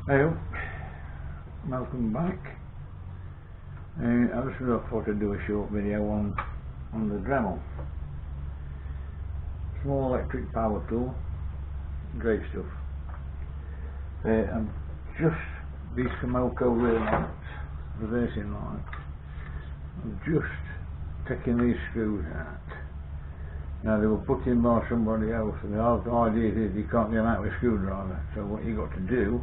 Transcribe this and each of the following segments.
Hello, welcome back. I just thought I'd do a short video on the Dremel. Small electric power tool, great stuff. I'm just these fomoco rear lights, reversing lights. I'm just taking these screws out. Now they were put in by somebody else, and the idea is you can't get them out with a screwdriver. So what you've got to do,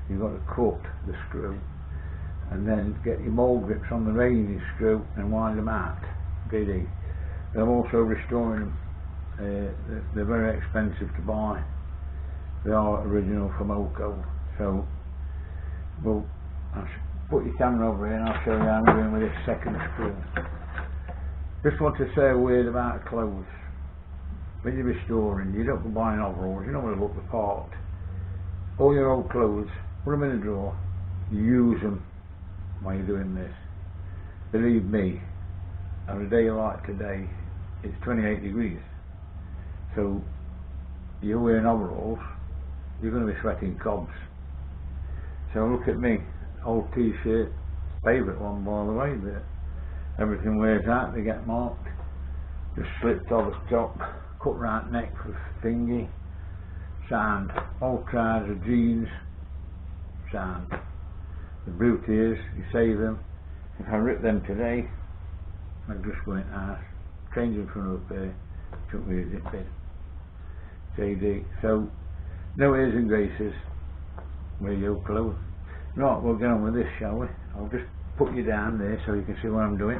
you've got to cut the screw and then get your mould grips on the raising screw and wind them out. GD. I'm also restoring them. They're very expensive to buy. They are original fomoco. So, well, I'll put your camera over here and I'll show you how I'm doing with this second screw. Just want to say a word about clothes. When you're restoring, you don't go buying overalls, you don't want to look the part. All your old clothes, put them in a drawer, use them while you're doing this. Believe me, on a day like today, it's 28 degrees. So, you're wearing overalls, you're going to be sweating cobs. So look at me, old t-shirt, favourite one by the way, but everything wears out, they get marked. Just slipped off the top, cut round neck for thingy, sound. Old trousers, jeans, sound. The beauty is, you save them. If I rip them today, I'd just go in the house, change them for another pair, chuck me a zip in. JD. So, no airs and graces, wear your clothes. Right, we'll get on with this, shall we? I'll just put you down there so you can see what I'm doing.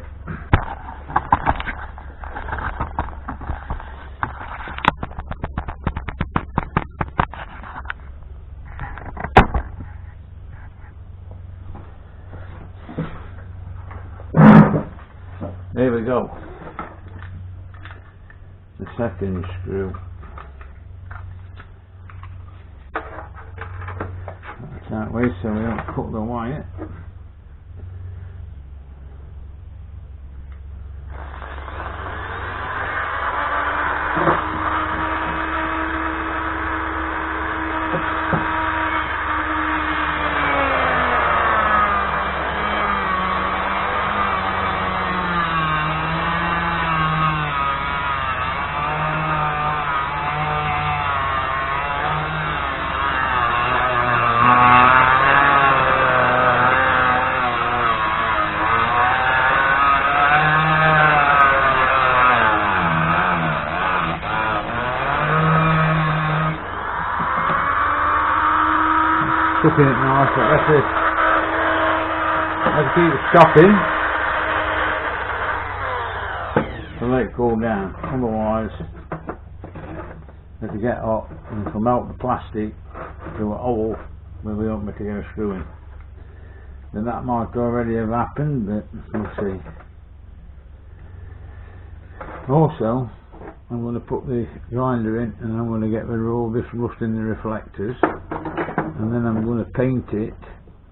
There we go. The second screw. That's that way so we don't cut the wire. Cooking it nice, but that's it. Have to keep it stopping to let it cool down. Otherwise, if you get hot and it'll melt the plastic to a hole where we want me to get a screw in. Then that might already have happened, but we'll see. Also, I'm going to put the grinder in and I'm going to get rid of all this rust in the reflectors. And then I'm going to paint it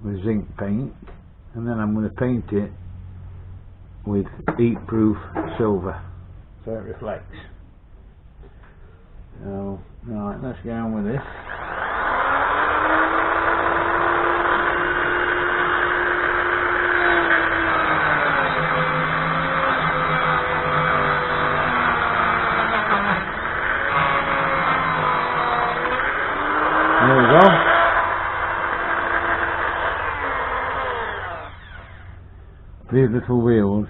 with zinc paint, and then I'm going to paint it with heat-proof silver so it reflects. So, right, let's get on with this. There we go. These little wheels,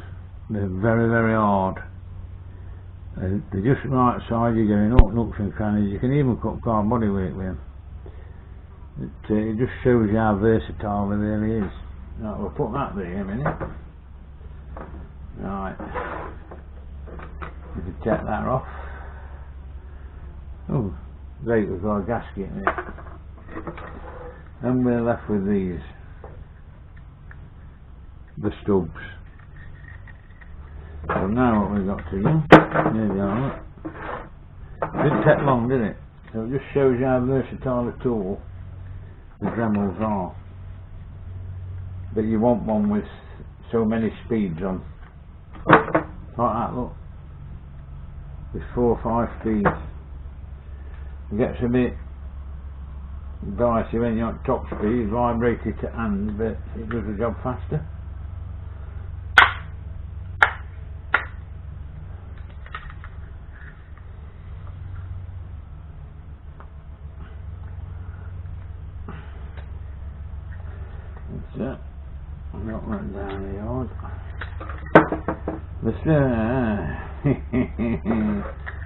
they're very, very hard. They're just right side, you're getting all nooks and crannies. You can even cut car bodywork with them. It just shows you how versatile it really is. Right, we'll put that there in a minute. Right. You can take that off. Oh, great, we've got a gasket in it. And we're left with these. The stubs. So now what we've got to do, there we are. Didn't take long, did it? So it just shows you how versatile a tool the Dremels are. But you want one with so many speeds on. Like that, look. With 4 or 5 speeds. It gets a bit device when you're at top speed, vibrate it to hand, but it does the job faster. That's it. I'm not running down the yard.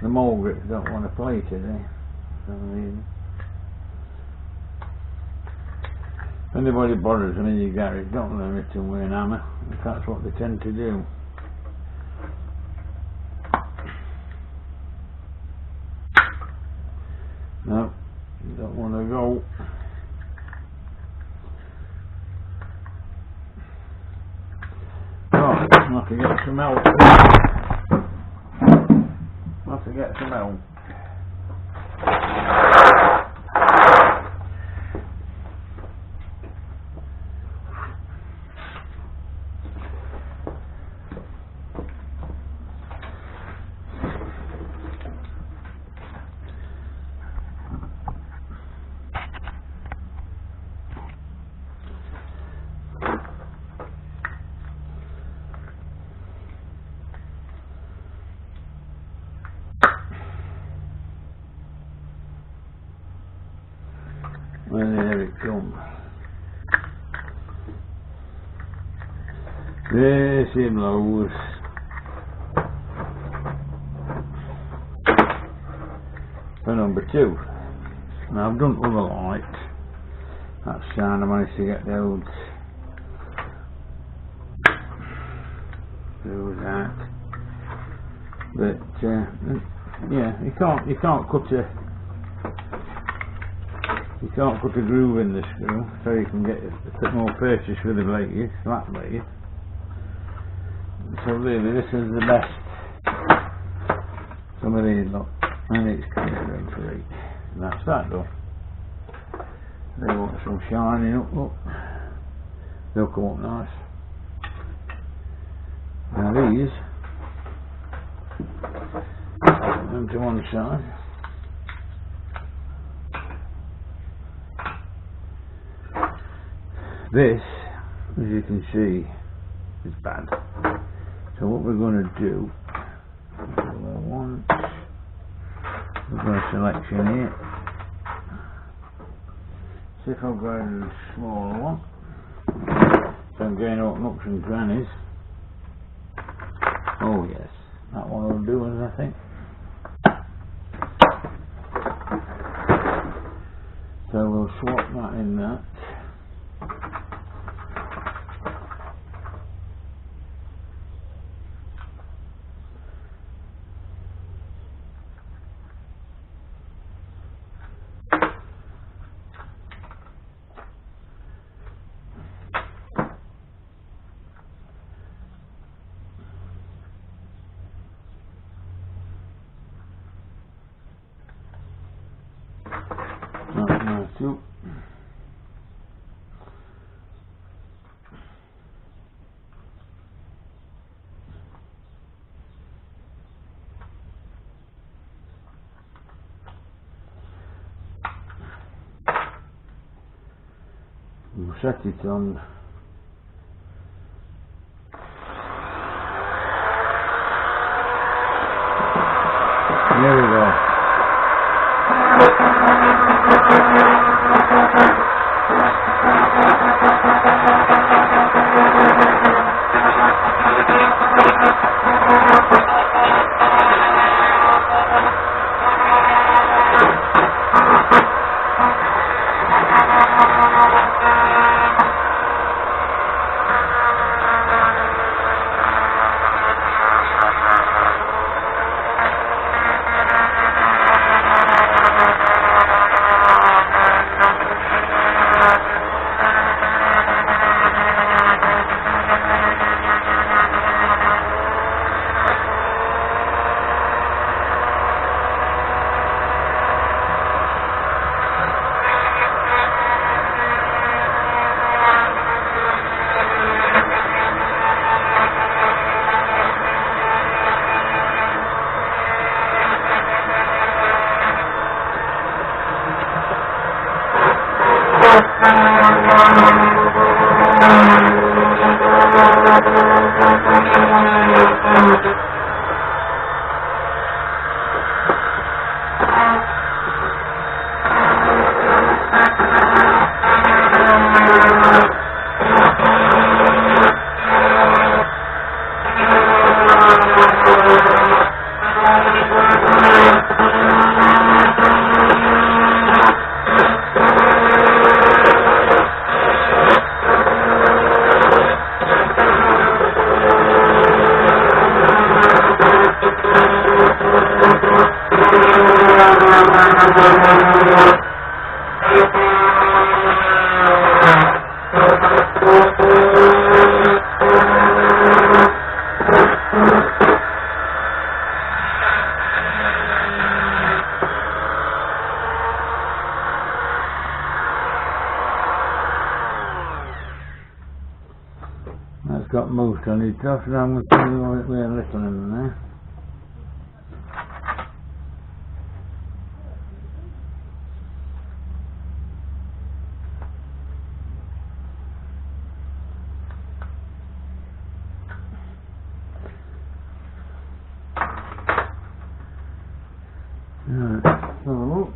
The mole grips don't want to play today. If anybody bothers them in your garage, don't limit them with an hammer, if that's what they tend to do. No, you don't want to go. Oh, I'll have to get some help. I'll have to get some help. Well, there it comes. There she blows. For number 2. Now I've done other lights. That's fine, I managed to get those out. But yeah, you can't cut a groove in the screw, so you can get a bit more purchase with the blade, flat blade. So really this is the best. Some of these look, and it's kind of going for 8. And that's that done. They want some shining up, look. They'll come up nice. Now these, put them to one side. This, as you can see, is bad. So what we're going to do, we're going to selection here. See if I've got a smaller one. So I'm going out nooks and crannies. Oh yes, that one will do us, I think. So we'll swap that in that. That's nice too. We'll set it on. There we go. That's got most on it off, and I'm going to do it with a little in there. Right, so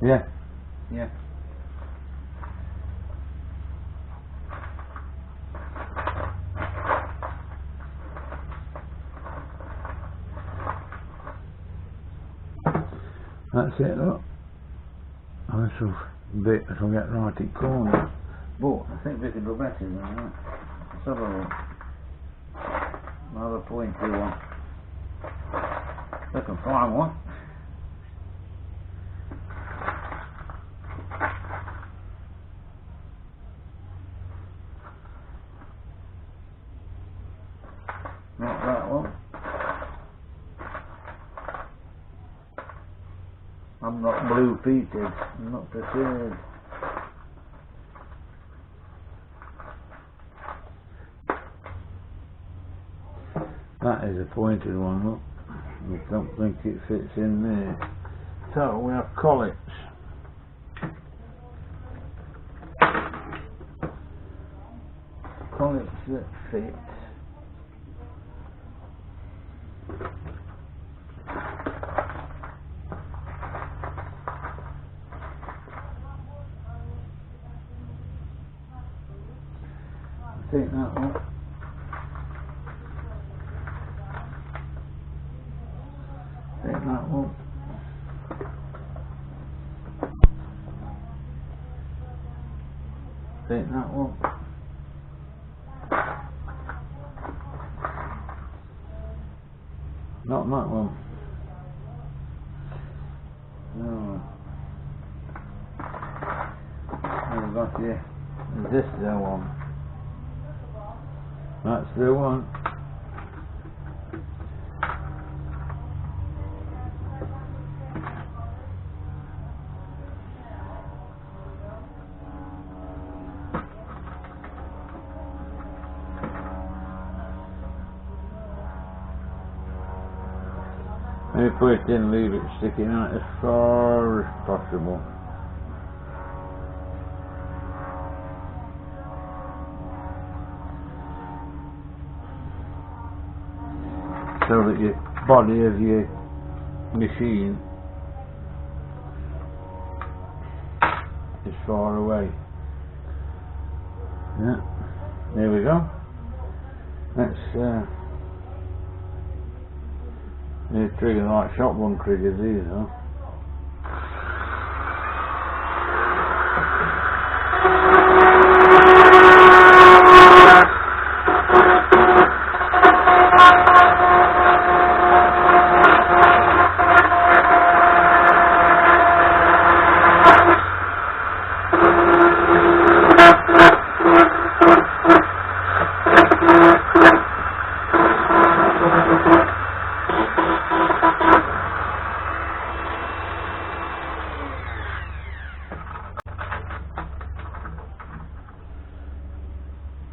yeah, yeah. That's it, look. This will bit that will get right at corners. But I think we can do better than that. Let's have a look. Another pointy one. I can find one. Not that one. I'm not blue peated, I'm not prepared. That is a pointed one, look. I don't think it fits in there. So we have collets. Collets that fit. Take that one. Take that one. Take that one. Not that one. No. I've got here. This is the one. That's the one. Maybe put it in, leave it sticking out as far as possible. So that your body of your machine is far away. Yeah, there we go. Let's need a trigger like shotgun triggers, these are.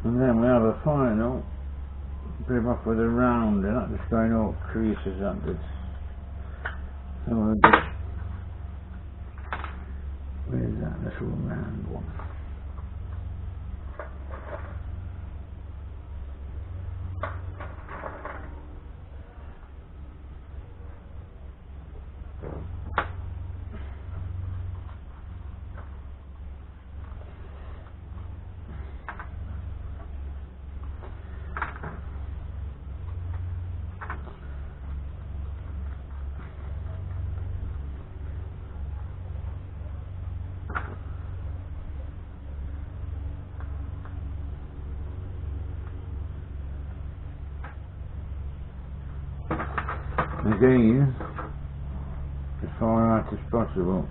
And then we have a final trim off with a round and not just going all creases that did. So we'll just, where's that little round one? Again, as far out as possible.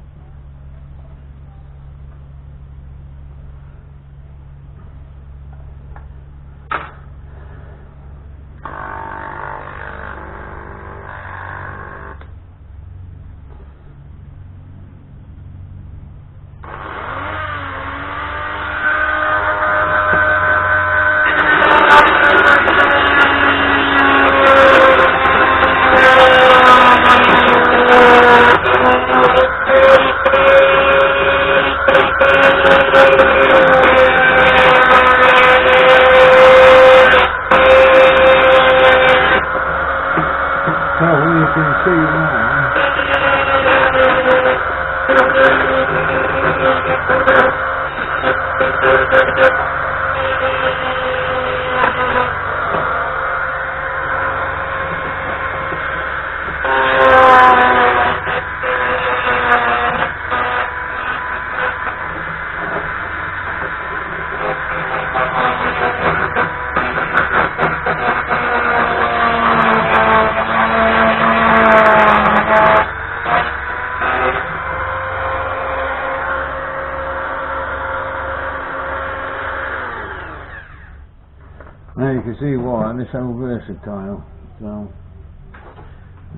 Now you can see why this so versatile. So,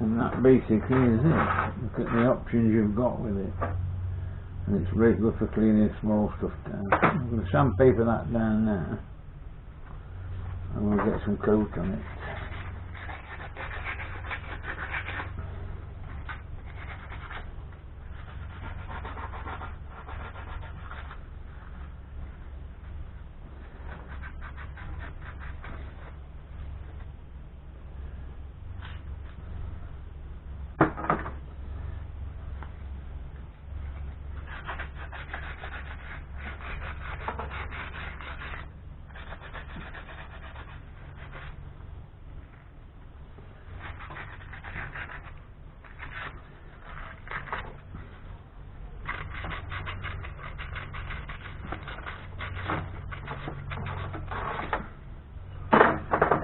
and that basically is it. Look at the options you've got with it. And it's regular for cleaning small stuff down. I'm going to sandpaper that down now. And we'll get some coat on it.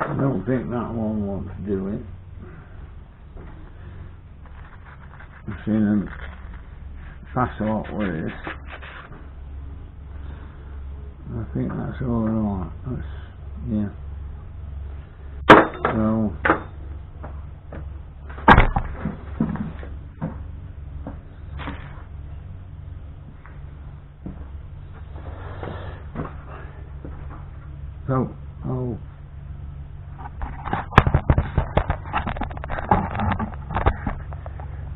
I don't think that one wants to do it. I've seen them pass out with this. I think that's alright. That's, yeah.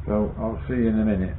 So I'll see you in a minute.